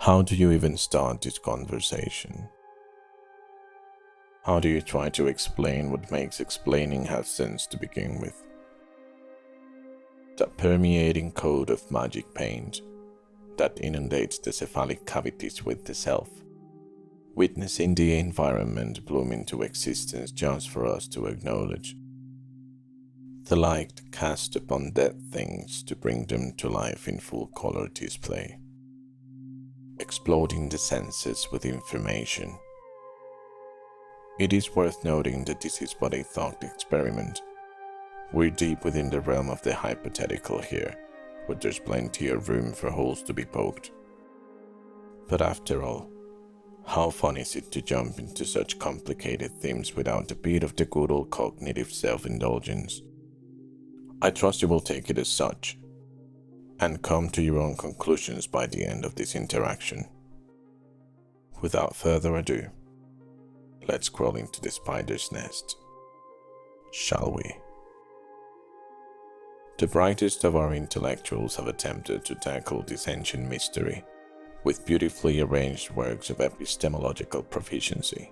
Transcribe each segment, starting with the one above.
How do you even start this conversation? How do you try to explain what makes explaining have sense to begin with? That permeating coat of magic paint that inundates the cephalic cavities with the self, witnessing the environment bloom into existence just for us to acknowledge. The light cast upon dead things to bring them to life in full color display, exploding the senses with information. It is worth noting that this is but a thought experiment. We're deep within the realm of the hypothetical here, but there's plenty of room for holes to be poked. But after all, how fun is it to jump into such complicated themes without a bit of the good old cognitive self-indulgence? I trust you will take it as such, and come to your own conclusions by the end of this interaction. Without further ado, let's crawl into the spider's nest, shall we? The brightest of our intellectuals have attempted to tackle this ancient mystery with beautifully arranged works of epistemological proficiency,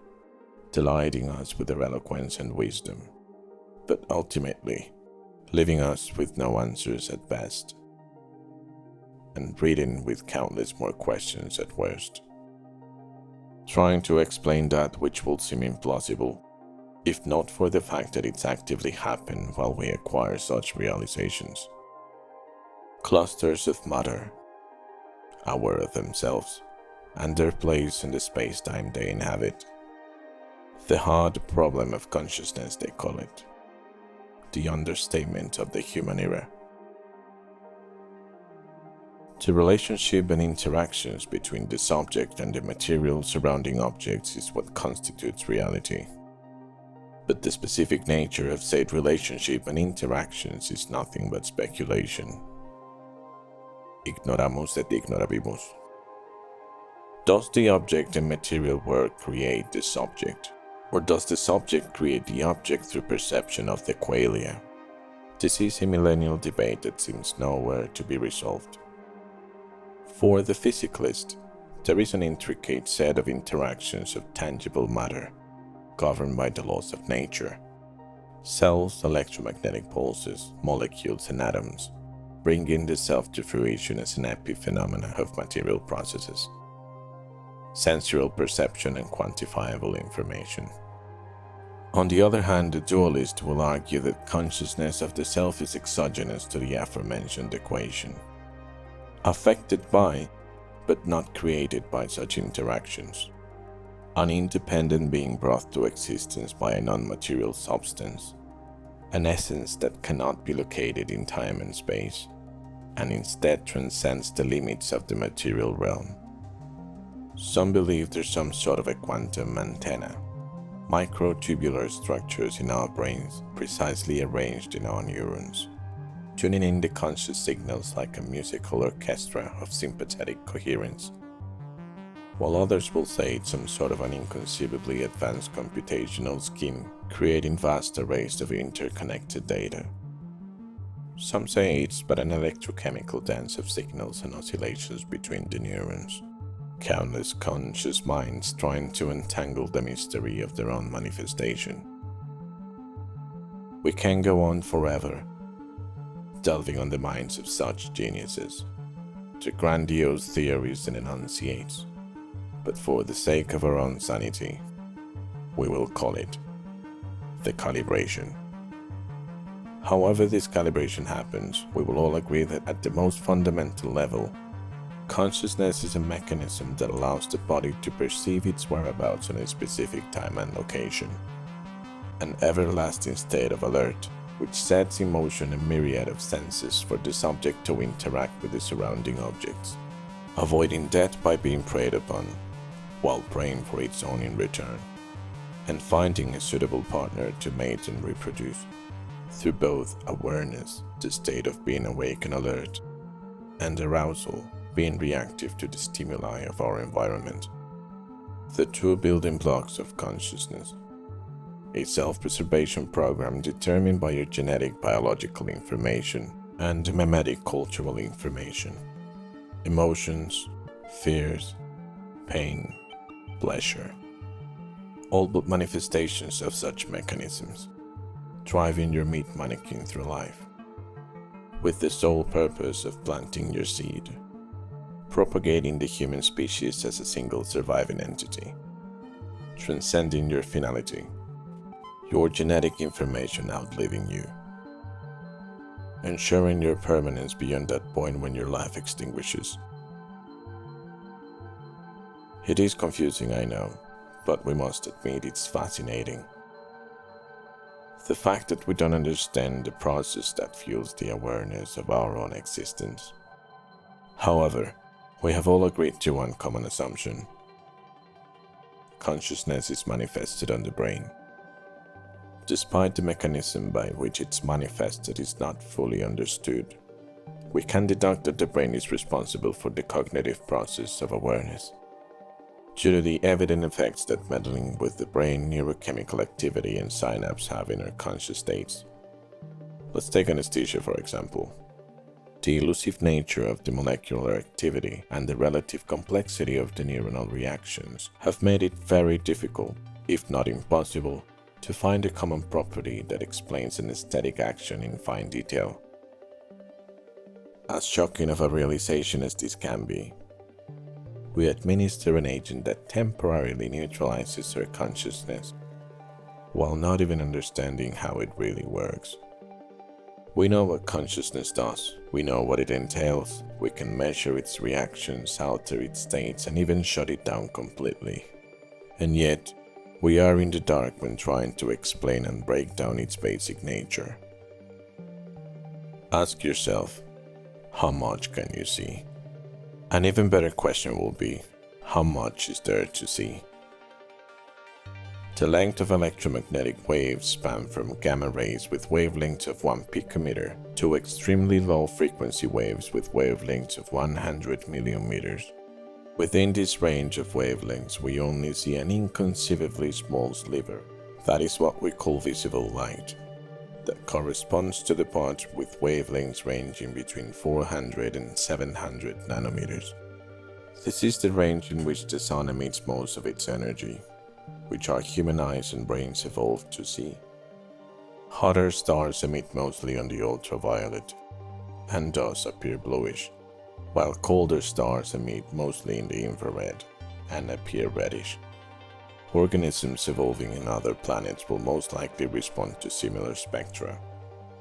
delighting us with their eloquence and wisdom, but ultimately leaving us with no answers at best, and breeding with countless more questions at worst. Trying to explain that which will seem implausible, if not for the fact that it's actively happened while we acquire such realizations. Clusters of matter, aware of themselves and their place in the space-time they inhabit. The hard problem of consciousness, they call it. The understatement of the human era. The relationship and interactions between the subject and the material surrounding objects is what constitutes reality. But the specific nature of said relationship and interactions is nothing but speculation. Ignoramus et ignorabimus. Does the object and material world create the subject, or does the subject create the object through perception of the qualia? This is a millennial debate that seems nowhere to be resolved. For the physicalist, there is an intricate set of interactions of tangible matter, governed by the laws of nature. Cells, electromagnetic pulses, molecules, and atoms, bringing the self to fruition as an epiphenomena of material processes. Sensorial perception and quantifiable information. On the other hand, the dualist will argue that consciousness of the self is exogenous to the aforementioned equation, affected by, but not created by such interactions. An independent being brought to existence by a non-material substance, an essence that cannot be located in time and space, and instead transcends the limits of the material realm. Some believe there's some sort of a quantum antenna, microtubular structures in our brains precisely arranged in our neurons, tuning in the conscious signals like a musical orchestra of sympathetic coherence, while others will say it's some sort of an inconceivably advanced computational scheme creating vast arrays of interconnected data. Some say it's but an electrochemical dance of signals and oscillations between the neurons. Countless conscious minds trying to untangle the mystery of their own manifestation. We can go on forever, delving on the minds of such geniuses, their grandiose theories and enunciates, but for the sake of our own sanity, we will call it the calibration. However this calibration happens, we will all agree that at the most fundamental level, consciousness is a mechanism that allows the body to perceive its whereabouts in a specific time and location. An everlasting state of alert, which sets in motion a myriad of senses for the subject to interact with the surrounding objects, avoiding death by being preyed upon, while praying for its own in return, and finding a suitable partner to mate and reproduce, through both awareness, the state of being awake and alert, and arousal, being reactive to the stimuli of our environment. The two building blocks of consciousness. A self-preservation program determined by your genetic biological information and mimetic cultural information. Emotions, fears, pain, pleasure, all but manifestations of such mechanisms, driving your meat mannequin through life, with the sole purpose of planting your seed, propagating the human species as a single surviving entity, transcending your finality, your genetic information outliving you, ensuring your permanence beyond that point when your life extinguishes. It is confusing, I know, but we must admit it's fascinating. The fact that we don't understand the process that fuels the awareness of our own existence. However, we have all agreed to one common assumption. Consciousness is manifested on the brain. Despite the mechanism by which it's manifested is not fully understood, we can deduct that the brain is responsible for the cognitive process of awareness. Due to the evident effects that meddling with the brain neurochemical activity and synapse have in our conscious states. Let's take anesthesia for example. The elusive nature of the molecular activity and the relative complexity of the neuronal reactions have made it very difficult, if not impossible, to find a common property that explains anesthetic action in fine detail. As shocking of a realization as this can be, we administer an agent that temporarily neutralizes our consciousness, while not even understanding how it really works. We know what consciousness does, we know what it entails, we can measure its reactions, alter its states, and even shut it down completely. And yet, we are in the dark when trying to explain and break down its basic nature. Ask yourself, how much can you see? An even better question will be, how much is there to see? The length of electromagnetic waves span from gamma rays with wavelengths of 1 picometer to extremely low frequency waves with wavelengths of 100 million meters. Within this range of wavelengths, we only see an inconceivably small sliver. That is what we call visible light. That corresponds to the part with wavelengths ranging between 400 and 700 nanometers. This is the range in which the sun emits most of its energy, which our human eyes and brains evolved to see. Hotter stars emit mostly on the ultraviolet, and thus appear bluish, while colder stars emit mostly in the infrared, and appear reddish. Organisms evolving in other planets will most likely respond to similar spectra,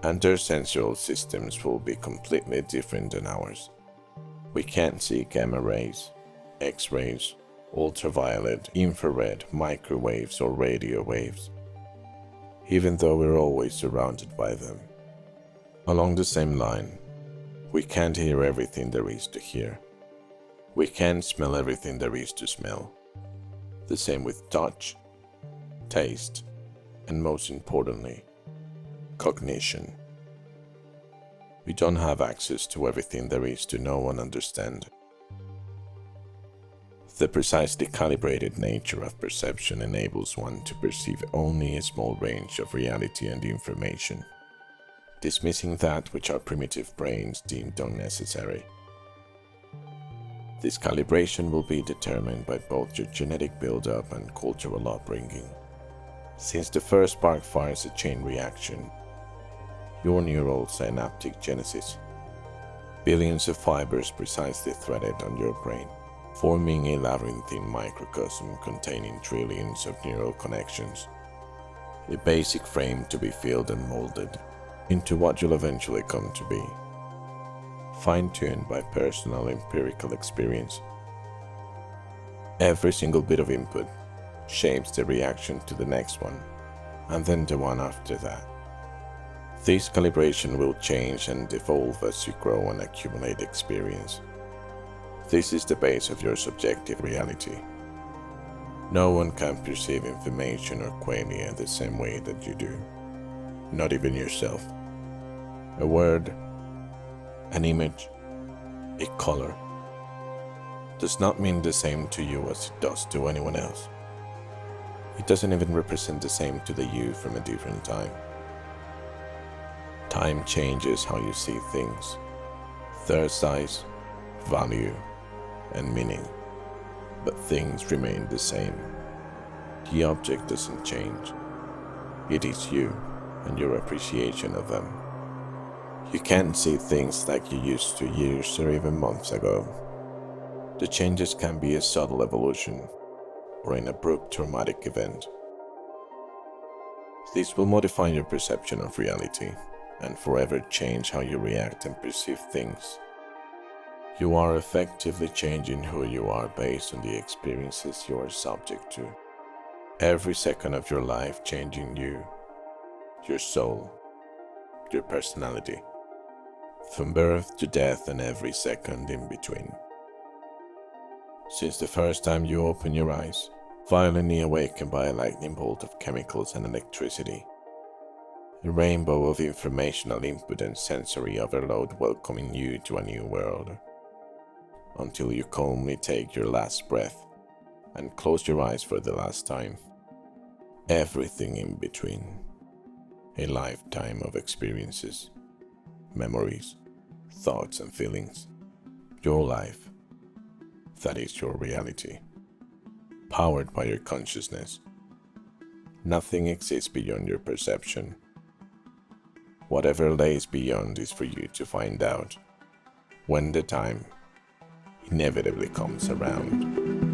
and their sensual systems will be completely different than ours. We can't see gamma rays, X-rays, ultraviolet, infrared, microwaves, or radio waves, even though we're always surrounded by them. Along the same line, we can't hear everything there is to hear. We can't smell everything there is to smell. The same with touch, taste, and most importantly, cognition. We don't have access to everything there is to know and understand. The precisely calibrated nature of perception enables one to perceive only a small range of reality and information, dismissing that which our primitive brains deemed unnecessary. This calibration will be determined by both your genetic buildup and cultural upbringing. Since the first spark fires a chain reaction, your neural synaptic genesis, billions of fibers precisely threaded on your brain, forming a labyrinthine microcosm containing trillions of neural connections, a basic frame to be filled and molded into what you'll eventually come to be, fine-tuned by personal empirical experience. Every single bit of input shapes the reaction to the next one, and then the one after that. This calibration will change and evolve as you grow and accumulate experience. This is the base of your subjective reality. No one can perceive information or qualia the same way that you do, not even yourself. A word, an image, a color, does not mean the same to you as it does to anyone else. It doesn't even represent the same to the you from a different time. Time changes how you see things, their size, value, and meaning, but things remain the same. The object doesn't change. It is you and your appreciation of them. You can't see things like you used to years or even months ago. The changes can be a subtle evolution or an abrupt traumatic event. This will modify your perception of reality and forever change how you react and perceive things. You are effectively changing who you are based on the experiences you are subject to. Every second of your life changing you, your soul, your personality, from birth to death and every second in between. Since the first time you open your eyes, violently awakened by a lightning bolt of chemicals and electricity, a rainbow of informational input and sensory overload welcoming you to a new world, until you calmly take your last breath and close your eyes for the last time. Everything in between, a lifetime of experiences, memories, thoughts and feelings. Your life, that is your reality, powered by your consciousness. Nothing exists beyond your perception. Whatever lays beyond is for you to find out when the time inevitably comes around.